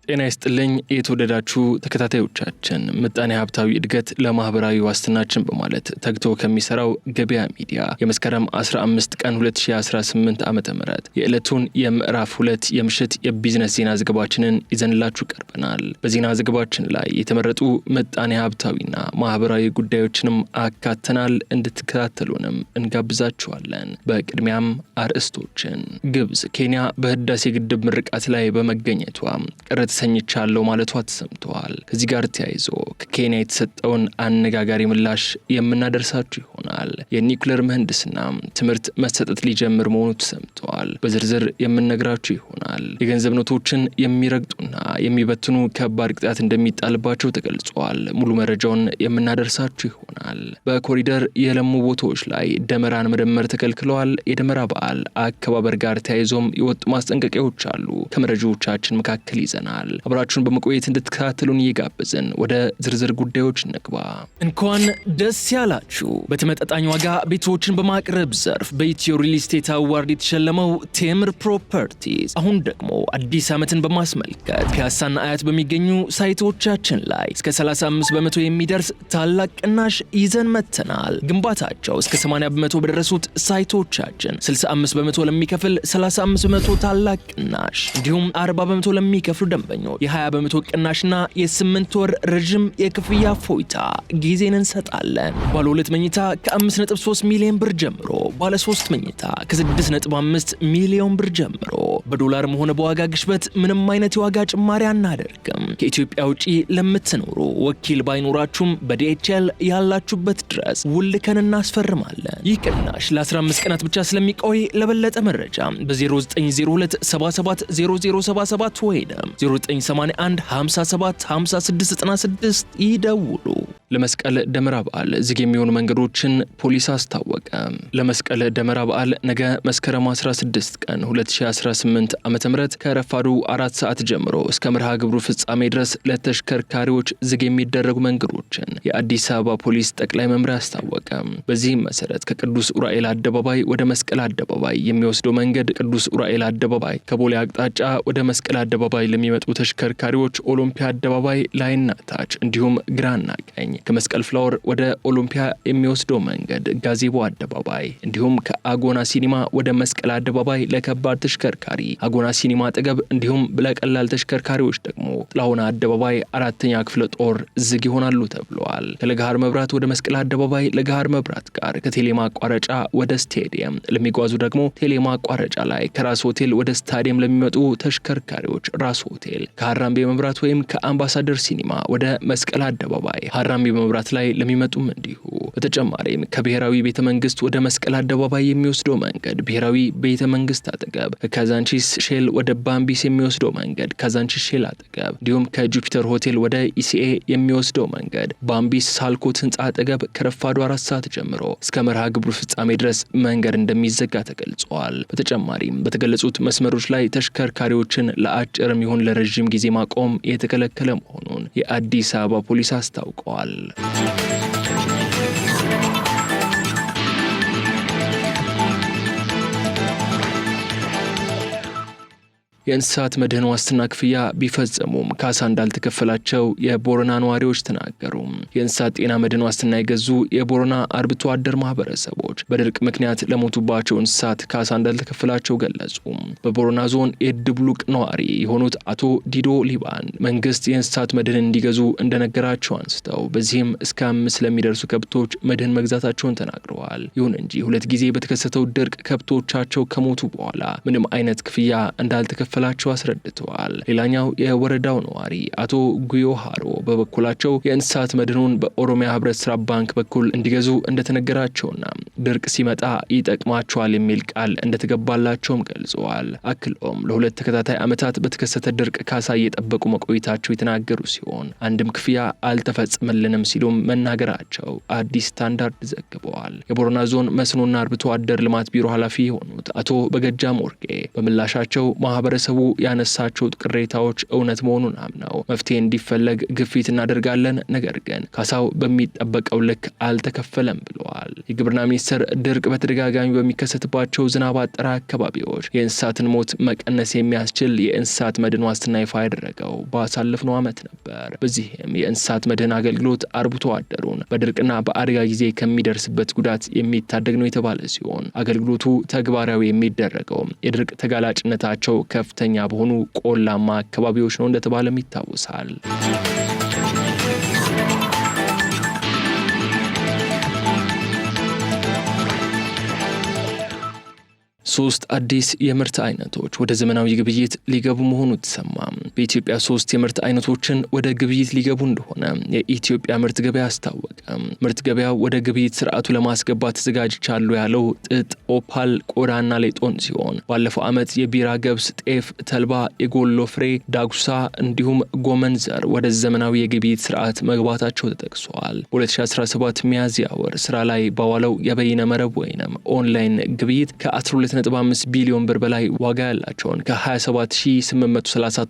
ጤና ይስጥልኝ የተወደዳችሁ ተከታታዮቻችን ምጣኔ ሀብታዊ እድገት ለማህበራዊ ዋስትናችን በማለት ተግቶ ከሚሰራው ገበያ ሚዲያ የመስከረም 15 ቀን 2018 ዓመተ ምህረት የዕለቱን የምዕራፍ 2 የምሽት የቢዝነስ ዜና ዘገባችንን ይዘንላችሁ ቀርበናል። በዜና ዘገባችን ላይ የተመረጡ ምጣኔ ሀብታዊና ማህበራዊ ጉዳዮችንም አካተናል። እንድትከታተሉንም እንጋብዛችኋለን። በቅድሚያም አርዕስቶችን። ግብጽ ኬንያ በህዳሴ ግድብ ምርቃት ላይ በመገኘቷ ተሰኝቻለሁ ማለቷ ተሰምቷል። ከዚህ ጋር ተያይዞ ከኬንያ የተሰጠውን አነጋጋሪ ምላሽ የምናደርሳችሁ ይሆናል። የኒውክሌር ምህንድስና ትምህርት መሰጠት ሊጀምር መሆኑ ተሰምቷል። በዝርዝር የምንነግራችሁ ይሆናል። የገንዘብ ኖቶችን የሚረግጡና የሚበትኑ ከባድ ቅጣት እንደሚጣልባቸው ተገልጿል። ሙሉ መረጃውን የምናደርሳችሁ ይሆናል። በኮሪደር የለሙ ቦታዎች ላይ ደመራን መደመር ተከልክለዋል። የደመራ በዓል አከባበር ጋር ተያይዞም የወጡ ማስጠንቀቂያዎች አሉ። ከመረጃዎቻችን መካከል ይዘናል። አብራችሁን በመቆየት እንድትከታተሉን እየጋበዝን ወደ ዝርዝር ጉዳዮች እንግባ። እንኳን ደስ ያላችሁ። በተመጣጣኝ ዋጋ ቤቶችን በማቅረብ ዘርፍ በኢትዮ ሪል ስቴት አዋርድ የተሸለመው ቴምር ፕሮፐርቲስ አሁን ደግሞ አዲስ ዓመትን በማስመልከት ፒያሳና አያት በሚገኙ ሳይቶቻችን ላይ እስከ 35 በመቶ የሚደርስ ታላቅ ቅናሽ ይዘን መጥተናል። ግንባታቸው እስከ 80 በመቶ በደረሱት ሳይቶቻችን 65 በመቶ ለሚከፍል 35 በመቶ ታላቅ ቅናሽ እንዲሁም 40 በመቶ ለሚከፍሉ ደንበኞች የ20 በመቶ ቅናሽና የ8 ወር ረጅም የክፍያ ፎይታ ጊዜን እንሰጣለን። ባለ 2 መኝታ ከ5.3 ሚሊዮን ብር ጀምሮ፣ ባለ 3 መኝታ ከ6.5 ሚሊዮን ብር ጀምሮ በዶላርም ሆነ በዋጋ ግሽበት ምንም አይነት የዋጋ ጭማሪ አናደርግም። ከኢትዮጵያ ውጪ ለምትኖሩ ወኪል ባይኖራችሁም በዲኤችኤል ያላችሁበት ድረስ ውልከን እናስፈርማለን። ይህ ቅናሽ ለ15 ቀናት ብቻ ስለሚቆይ ለበለጠ መረጃ በ0902 77 0077 ወይም 0981 57 5696 ይደውሉ። ለመስቀል ደመራ በዓል ዝግ የሚሆኑ መንገዶችን ፖሊስ አስታወቀ። ለመስቀል ደመራ በዓል ነገ መስከረም 16 ቀን 2018 ዓ.ም ከረፋዱ 4 ሰዓት ጀምሮ እስከ መርሃ ግብሩ ፍጻሜ ድረስ ለተሽከርካሪዎች ዝግ የሚደረጉ መንገዶችን የአዲስ አበባ ፖሊስ ጠቅላይ መምሪያ አስታወቀ። በዚህም መሰረት ከቅዱስ ኡራኤል አደባባይ ወደ መስቀል አደባባይ የሚወስደው መንገድ ቅዱስ ኡራኤል አደባባይ ከቦሌ አቅጣጫ ወደ መስቀል አደባባይ ለሚመጡ ተሽከርካሪዎች ኦሎምፒያ አደባባይ ላይና ታች እንዲሁም ግራና ቀኝ ከመስቀል ፍላወር ወደ ኦሎምፒያ የሚወስደው መንገድ ጋዜቦ አደባባይ እንዲሁም ከአጎና ሲኒማ ወደ መስቀል አደባባይ ለከባድ ተሽከርካሪ አጎና ሲኒማ አጠገብ እንዲሁም ለቀላል ተሽከርካሪዎች ደግሞ ጥላሁን አደባባይ 4ኛ ክፍለ ጦር ዝግ ይሆናሉ ተብሏል። ከለገሃር መብራት ወደ መስቀል አደባባይ ለገሃር መብራት ጋር ከቴሌ ማቋረጫ ወደ ስቴዲየም ለሚጓዙ ደግሞ ቴሌ ማቋረጫ ላይ ከራስ ሆቴል ወደ ስታዲየም ለሚመጡ ተሽከርካሪዎች ራስ ሆቴል ከሀራምቤ መብራት ወይም ከአምባሳደር ሲኒማ ወደ መስቀል አደባባይ ሀራምቤ መብራት ላይ ለሚመጡም እንዲሁ። በተጨማሪም ከብሔራዊ ቤተ መንግስት ወደ መስቀል አደባባይ የሚወስደው መንገድ ብሔራዊ ቤተ መንግስት አጠገብ፣ ከካዛንቺስ ሼል ወደ ባምቢስ የሚወስደው መንገድ ካዛንቺስ ሼል አጠገብ እንዲሁም ከጁፒተር ሆቴል ወደ ኢሲኤ የሚወስደው መንገድ ባምቢስ ሳልኮት ህንፃ አጠገብ ከረፋዱ 4 ሰዓት ጀምሮ እስከ መርሃ ግብሩ ፍጻሜ ድረስ መንገድ እንደሚዘጋ ተገልጿል። በተጨማሪም በተገለጹት መስመሮች ላይ ተሽከርካሪዎችን ለአጭርም ይሁን ለረጅም ጊዜ ማቆም የተከለከለ መሆኑን የአዲስ አበባ ፖሊስ አስታውቀዋል። የእንስሳት መድህን ዋስትና ክፍያ ቢፈጸሙም ካሳ እንዳልተከፈላቸው የቦረና ነዋሪዎች ተናገሩ። የእንስሳት ጤና መድህን ዋስትና የገዙ የቦረና አርብቶ አደር ማህበረሰቦች በድርቅ ምክንያት ለሞቱባቸው እንስሳት ካሳ እንዳልተከፈላቸው ገለጹ። በቦረና ዞን የድብሉቅ ነዋሪ የሆኑት አቶ ዲዶ ሊባን መንግስት የእንስሳት መድህን እንዲገዙ እንደነገራቸው አንስተው በዚህም እስከ 5 ለሚደርሱ ከብቶች መድህን መግዛታቸውን ተናግረዋል። ይሁን እንጂ 2 ጊዜ በተከሰተው ድርቅ ከብቶቻቸው ከሞቱ በኋላ ምንም አይነት ክፍያ እንዳልተከፈላቸው አስረድተዋል። ሌላኛው የወረዳው ነዋሪ አቶ ጉዮ ሃሮ በበኩላቸው የእንስሳት መድህኑን በኦሮሚያ ህብረት ስራ ባንክ በኩል እንዲገዙ እንደተነገራቸውና ድርቅ ሲመጣ ይጠቅማቸዋል የሚል ቃል እንደተገባላቸውም ገልጸዋል። አክሎም ለ2 ተከታታይ ዓመታት በተከሰተ ድርቅ ካሳ እየጠበቁ መቆየታቸው የተናገሩ ሲሆን አንድም ክፍያ አልተፈጸመልንም ሲሉም መናገራቸው አዲስ ስታንዳርድ ዘግበዋል። የቦረና ዞን መስኖና አርብቶ አደር ልማት ቢሮ ኃላፊ የሆኑት አቶ በገጃ ሞርጌ በምላሻቸው ማህበረሰቡ ማህበረሰቡ ያነሳቸው ቅሬታዎች እውነት መሆኑን አምነው መፍትሄ እንዲፈለግ ግፊት እናደርጋለን፣ ነገር ግን ካሳው በሚጠበቀው ልክ አልተከፈለም ብለዋል። የግብርና ሚኒስቴር ድርቅ በተደጋጋሚ በሚከሰትባቸው ዝናብ አጠራ አካባቢዎች የእንስሳትን ሞት መቀነስ የሚያስችል የእንስሳት መድን ዋስትና ይፋ ያደረገው ባሳለፍነው ዓመት ነበር። በዚህም የእንስሳት መድን አገልግሎት አርብቶ አደሩን በድርቅና በአደጋ ጊዜ ከሚደርስበት ጉዳት የሚታደግ ነው የተባለ ሲሆን አገልግሎቱ ተግባራዊ የሚደረገው የድርቅ ተጋላጭነታቸው ከፍተኛ በሆኑ ቆላማ አካባቢዎች ነው እንደተባለም ይታወሳል። ሶስት አዲስ የምርት አይነቶች ወደ ዘመናዊ ግብይት ሊገቡ መሆኑ ተሰማ። በኢትዮጵያ 3 የምርት አይነቶችን ወደ ግብይት ሊገቡ እንደሆነ የኢትዮጵያ ምርት ገበያ አስታወቀ። ምርት ገበያው ወደ ግብይት ስርዓቱ ለማስገባት ተዘጋጅቻለሁ ያለው ጥጥ፣ ኦፓል፣ ቆዳና ሌጦን ሲሆን ባለፈው ዓመት የቢራ ገብስ፣ ጤፍ፣ ተልባ፣ የጎሎ ፍሬ፣ ዳጉሳ እንዲሁም ጎመን ዘር ወደ ዘመናዊ የግብይት ስርዓት መግባታቸው ተጠቅሷል። በ2017 ሚያዝያ ወር ስራ ላይ በዋለው የበይነ መረብ ወይንም ኦንላይን ግብይት ከ12.5 ቢሊዮን ብር በላይ ዋጋ ያላቸውን ከ27830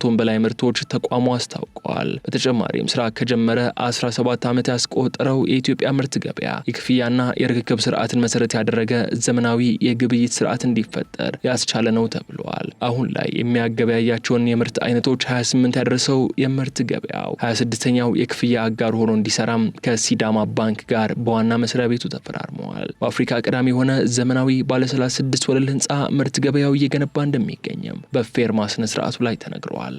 ቶን በላይ ምርቶች ተቋሙ አስታውቀዋል። በተጨማሪም ስራ ከጀመረ 17 ዓመት ያስቆጠረው የኢትዮጵያ ምርት ገበያ የክፍያና የርክክብ ስርዓትን መሰረት ያደረገ ዘመናዊ የግብይት ስርዓት እንዲፈጠር ያስቻለ ነው ተብሏል። አሁን ላይ የሚያገበያያቸውን የምርት አይነቶች 28 ያደረሰው የምርት ገበያው 26ኛው የክፍያ አጋር ሆኖ እንዲሰራም ከሲዳማ ባንክ ጋር በዋና መስሪያ ቤቱ ተፈራርመዋል። በአፍሪካ ቀዳሚ የሆነ ዘመናዊ ባለ 36 ወለል ህንፃ ምርት ገበያው እየገነባ እንደሚገኝም በፌርማ ስነ ስርዓቱ ላይ ተነግሯል።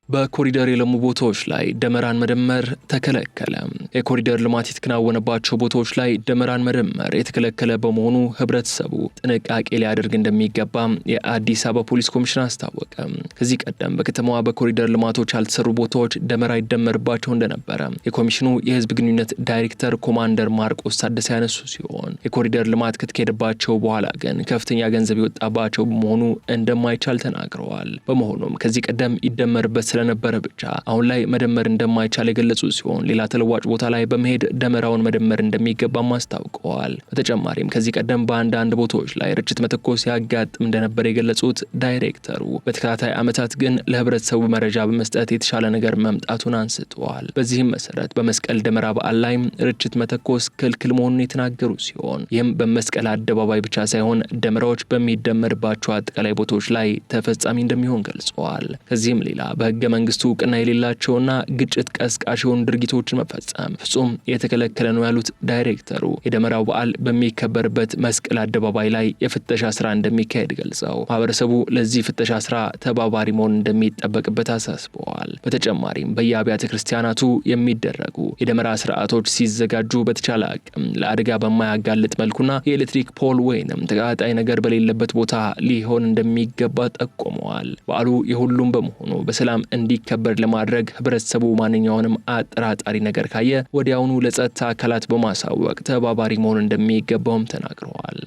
በኮሪደር የለሙ ቦታዎች ላይ ደመራን መደመር ተከለከለ። የኮሪደር ልማት የተከናወነባቸው ቦታዎች ላይ ደመራን መደመር የተከለከለ በመሆኑ ህብረተሰቡ ጥንቃቄ ሊያደርግ እንደሚገባ የአዲስ አበባ ፖሊስ ኮሚሽን አስታወቀ። ከዚህ ቀደም በከተማዋ በኮሪደር ልማቶች ያልተሰሩ ቦታዎች ደመራ ይደመርባቸው እንደነበረ የኮሚሽኑ የህዝብ ግንኙነት ዳይሬክተር ኮማንደር ማርቆስ ታደሰ ያነሱ ሲሆን የኮሪደር ልማት ከተካሄደባቸው በኋላ ግን ከፍተኛ ገንዘብ የወጣባቸው በመሆኑ እንደማይቻል ተናግረዋል። በመሆኑም ከዚህ ቀደም ይደመርበት ስለነበረ ብቻ አሁን ላይ መደመር እንደማይቻል የገለጹ ሲሆን ሌላ ተለዋጭ ቦታ ላይ በመሄድ ደመራውን መደመር እንደሚገባም አስታውቀዋል። በተጨማሪም ከዚህ ቀደም በአንዳንድ ቦታዎች ላይ ርችት መተኮስ ያጋጥም እንደነበር የገለጹት ዳይሬክተሩ በተከታታይ ዓመታት ግን ለህብረተሰቡ መረጃ በመስጠት የተሻለ ነገር መምጣቱን አንስተዋል። በዚህም መሰረት በመስቀል ደመራ በዓል ላይ ርችት መተኮስ ክልክል መሆኑን የተናገሩ ሲሆን ይህም በመስቀል አደባባይ ብቻ ሳይሆን ደመራዎች በሚደመርባቸው አጠቃላይ ቦታዎች ላይ ተፈጻሚ እንደሚሆን ገልጸዋል። ከዚህም ሌላ በህገ መንግስቱ እውቅና የሌላቸውና ግጭት ቀስቃሽ የሆኑ ድርጊቶችን መፈጸም ፍጹም የተከለከለ ነው ያሉት ዳይሬክተሩ የደመራው በዓል በሚከበርበት መስቀል አደባባይ ላይ የፍተሻ ስራ እንደሚካሄድ ገልጸው ማህበረሰቡ ለዚህ ፍተሻ ስራ ተባባሪ መሆን እንደሚጠበቅበት አሳስበዋል። በተጨማሪም በየአብያተ ክርስቲያናቱ የሚደረጉ የደመራ ስርዓቶች ሲዘጋጁ በተቻለ አቅም ለአደጋ በማያጋልጥ መልኩና የኤሌክትሪክ ፖል ወይንም ተቃጣይ ነገር በሌለበት ቦታ ሊሆን እንደሚገባ ጠቁመዋል። በዓሉ የሁሉም በመሆኑ በሰላም እንዲከበር ለማድረግ ህብረተሰቡ ማንኛውንም አጠራጣሪ ነገር ካየ ወዲያውኑ ለጸጥታ አካላት በማሳወቅ ተባባሪ መሆን እንደሚገባውም ተናግረዋል።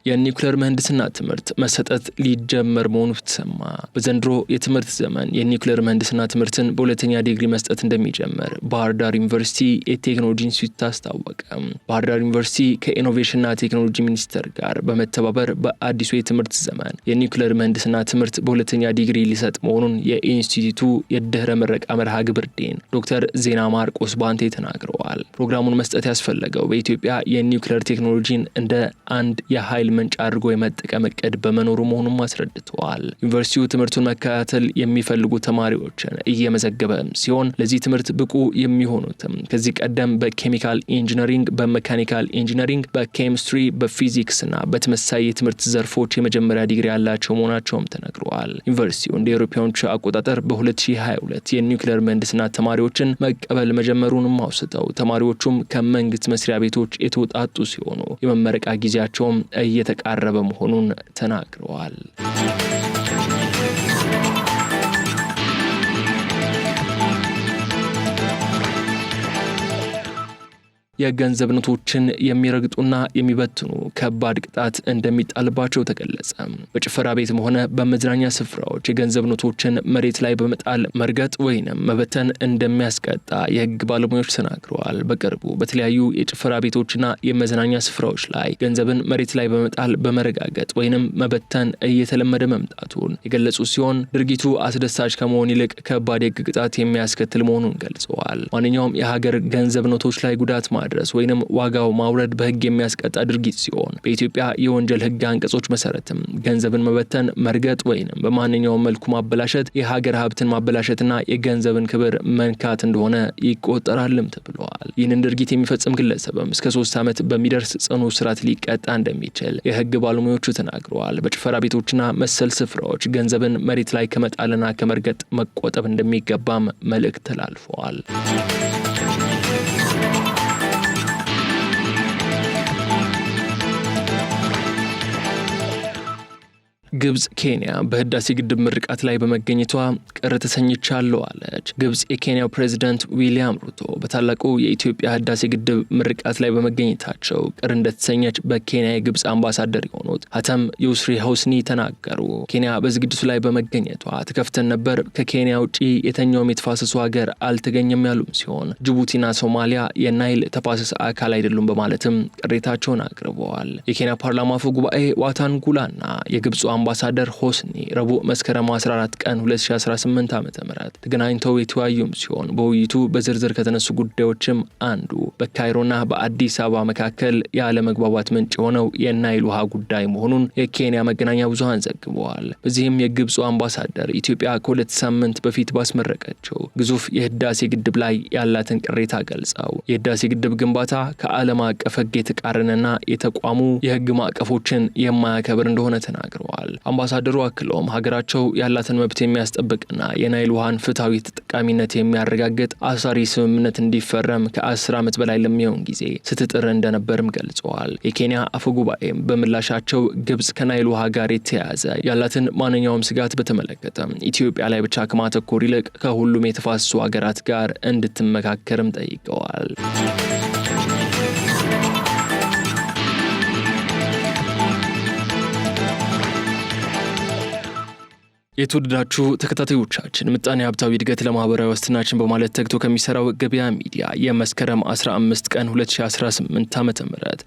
የኒውክሌር ምህንድስና ትምህርት መሰጠት ሊጀመር መሆኑ ተሰማ። በዘንድሮ የትምህርት ዘመን የኒውክሌር ምህንድስና ትምህርትን በሁለተኛ ዲግሪ መስጠት እንደሚጀምር ባህር ዳር ዩኒቨርሲቲ የቴክኖሎጂ ኢንስቲትዩት አስታወቀ። ባህር ዳር ዩኒቨርሲቲ ከኢኖቬሽንና ቴክኖሎጂ ሚኒስቴር ጋር በመተባበር በአዲሱ የትምህርት ዘመን የኒውክሌር ምህንድስና ትምህርት በሁለተኛ ዲግሪ ሊሰጥ መሆኑን የኢንስቲትዩቱ የድህረ ምረቃ መርሃ ግብር ዲን ዶክተር ዜና ማርቆስ ባንቴ ተናግረዋል። ፕሮግራሙን መስጠት ያስፈለገው በኢትዮጵያ የኒውክሌር ቴክኖሎጂን እንደ አንድ የኃይል ምንጭ አድርጎ የመጠቀም እቅድ በመኖሩ መሆኑን አስረድተዋል። ዩኒቨርሲቲው ትምህርቱን መከታተል የሚፈልጉ ተማሪዎችን እየመዘገበ ሲሆን ለዚህ ትምህርት ብቁ የሚሆኑትም ከዚህ ቀደም በኬሚካል ኢንጂነሪንግ፣ በሜካኒካል ኢንጂነሪንግ፣ በኬሚስትሪ፣ በፊዚክስና በተመሳሳይ የትምህርት ዘርፎች የመጀመሪያ ዲግሪ ያላቸው መሆናቸውም ተነግረዋል። ዩኒቨርሲቲው እንደ አውሮፓውያኑ አቆጣጠር በ2022 የኒውክሌር ምህንድስና ተማሪዎችን መቀበል መጀመሩንም አውስተው ተማሪዎቹም ከመንግስት መስሪያ ቤቶች የተውጣጡ ሲሆኑ የመመረቃ ጊዜያቸውም እየተቃረበ መሆኑን ተናግረዋል። የገንዘብ ኖቶችን የሚረግጡና የሚበትኑ ከባድ ቅጣት እንደሚጣልባቸው ተገለጸ። በጭፈራ ቤትም ሆነ በመዝናኛ ስፍራዎች የገንዘብ ኖቶችን መሬት ላይ በመጣል መርገጥ ወይንም መበተን እንደሚያስቀጣ የህግ ባለሙያዎች ተናግረዋል። በቅርቡ በተለያዩ የጭፈራ ቤቶችና የመዝናኛ ስፍራዎች ላይ ገንዘብን መሬት ላይ በመጣል በመረጋገጥ ወይንም መበተን እየተለመደ መምጣቱን የገለጹ ሲሆን ድርጊቱ አስደሳች ከመሆን ይልቅ ከባድ የህግ ቅጣት የሚያስከትል መሆኑን ገልጸዋል። ማንኛውም የሀገር ገንዘብ ኖቶች ላይ ጉዳት ማድረስ ወይንም ዋጋው ማውረድ በህግ የሚያስቀጣ ድርጊት ሲሆን በኢትዮጵያ የወንጀል ህግ አንቀጾች መሰረትም ገንዘብን መበተን፣ መርገጥ ወይንም በማንኛውም መልኩ ማበላሸት የሀገር ሀብትን ማበላሸትና የገንዘብን ክብር መንካት እንደሆነ ይቆጠራልም ተብሏል። ይህንን ድርጊት የሚፈጽም ግለሰብም እስከ 3 ዓመት በሚደርስ ጽኑ እስራት ሊቀጣ እንደሚችል የህግ ባለሙያዎቹ ተናግረዋል። በጭፈራ ቤቶችና መሰል ስፍራዎች ገንዘብን መሬት ላይ ከመጣልና ከመርገጥ መቆጠብ እንደሚገባም መልእክት ተላልፈዋል። ግብጽ ኬንያ በህዳሴ ግድብ ምርቃት ላይ በመገኘቷ ቅር ተሰኝቻለሁ አለች። ግብጽ የኬንያው ፕሬዝዳንት ዊሊያም ሩቶ በታላቁ የኢትዮጵያ ህዳሴ ግድብ ምርቃት ላይ በመገኘታቸው ቅር እንደተሰኘች በኬንያ የግብጽ አምባሳደር የሆኑት ሀተም ዩስሪ ሆስኒ ተናገሩ። ኬንያ በዝግጅቱ ላይ በመገኘቷ ተከፍተን ነበር፣ ከኬንያ ውጪ የተኛውም የተፋሰሱ ሀገር አልተገኘም ያሉም ሲሆን ጅቡቲና ሶማሊያ የናይል ተፋሰስ አካል አይደሉም በማለትም ቅሬታቸውን አቅርበዋል። የኬንያ ፓርላማ አፈ ጉባኤ ዋታንጉላና የግብጽ አምባሳደር ሆስኒ ረቡዕ መስከረም 14 ቀን 2018 ዓ.ም ተገናኝተው የተወያዩም ሲሆን በውይይቱ በዝርዝር ከተነሱ ጉዳዮችም አንዱ በካይሮና በአዲስ አበባ መካከል ያለመግባባት ምንጭ የሆነው የናይል ውሃ ጉዳይ መሆኑን የኬንያ መገናኛ ብዙሃን ዘግበዋል። በዚህም የግብፁ አምባሳደር ኢትዮጵያ ከ2 ሳምንት በፊት ባስመረቀችው ግዙፍ የህዳሴ ግድብ ላይ ያላትን ቅሬታ ገልጸው የህዳሴ ግድብ ግንባታ ከዓለም አቀፍ ህግ የተቃረነና የተቋሙ የህግ ማዕቀፎችን የማያከብር እንደሆነ ተናግረዋል። አምባሳደሩ አክለውም ሀገራቸው ያላትን መብት የሚያስጠብቅና የናይል ውሃን ፍትሃዊ ተጠቃሚነት የሚያረጋግጥ አሳሪ ስምምነት እንዲፈረም ከ10 ዓመት በላይ ለሚሆን ጊዜ ስትጥር እንደነበርም ገልጸዋል። የኬንያ አፈጉባኤም በምላሻቸው ግብጽ ከናይል ውሃ ጋር የተያያዘ ያላትን ማንኛውም ስጋት በተመለከተ ኢትዮጵያ ላይ ብቻ ከማተኮር ይልቅ ከሁሉም የተፋሰሱ ሀገራት ጋር እንድትመካከርም ጠይቀዋል። የተወደዳችሁ ተከታታዮቻችን ምጣኔ ሀብታዊ እድገት ለማህበራዊ ዋስትናችን በማለት ተግቶ ከሚሰራው ገበያ ሚዲያ የመስከረም 15 ቀን 2018 ዓ.ም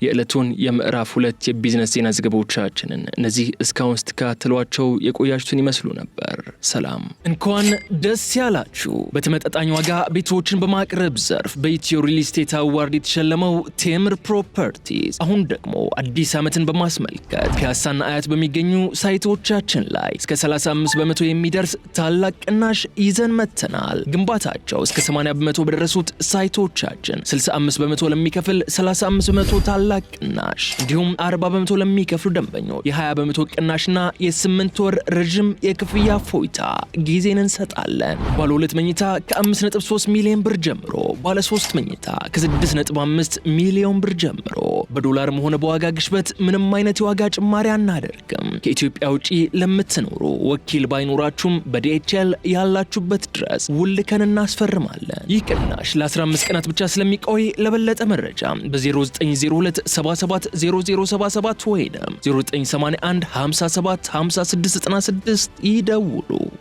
የዕለቱን የምዕራፍ 2 የቢዝነስ ዜና ዘገባዎቻችንን እነዚህ እስካሁን ስትከታተሏቸው የቆያችሁትን ይመስሉ ነበር። ሰላም፣ እንኳን ደስ ያላችሁ። በተመጣጣኝ ዋጋ ቤቶችን በማቅረብ ዘርፍ በኢትዮ ሪል ስቴት አዋርድ የተሸለመው ቴምር ፕሮፐርቲስ አሁን ደግሞ አዲስ ዓመትን በማስመልከት ፒያሳና አያት በሚገኙ ሳይቶቻችን ላይ እስከ 35 በመቶ የሚደርስ ታላቅ ቅናሽ ይዘን መተናል። ግንባታቸው እስከ 80 በመቶ በደረሱት ሳይቶቻችን 65 በመቶ ለሚከፍል 35 በመቶ ታላቅ ቅናሽ እንዲሁም 40 በመቶ ለሚከፍሉ ደንበኞች የ20 በመቶ ቅናሽና የ8 ወር ረጅም የክፍያ ፎይታ ጊዜን እንሰጣለን። ባለ 2 መኝታ ከ5.3 ሚሊዮን ብር ጀምሮ፣ ባለ 3 መኝታ ከ6.5 ሚሊዮን ብር ጀምሮ በዶላርም ሆነ በዋጋ ግሽበት ምንም አይነት የዋጋ ጭማሪ አናደርግም። ከኢትዮጵያ ውጪ ለምትኖሩ ወኪል ባይኖራችሁም በዲኤችኤል ያላችሁበት ድረስ ውልከን እናስፈርማለን። ይህ ቅናሽ ለ15 ቀናት ብቻ ስለሚቆይ ለበለጠ መረጃ በ0902 77 0077 ወይም 0981 57 5696 ይደውሉ።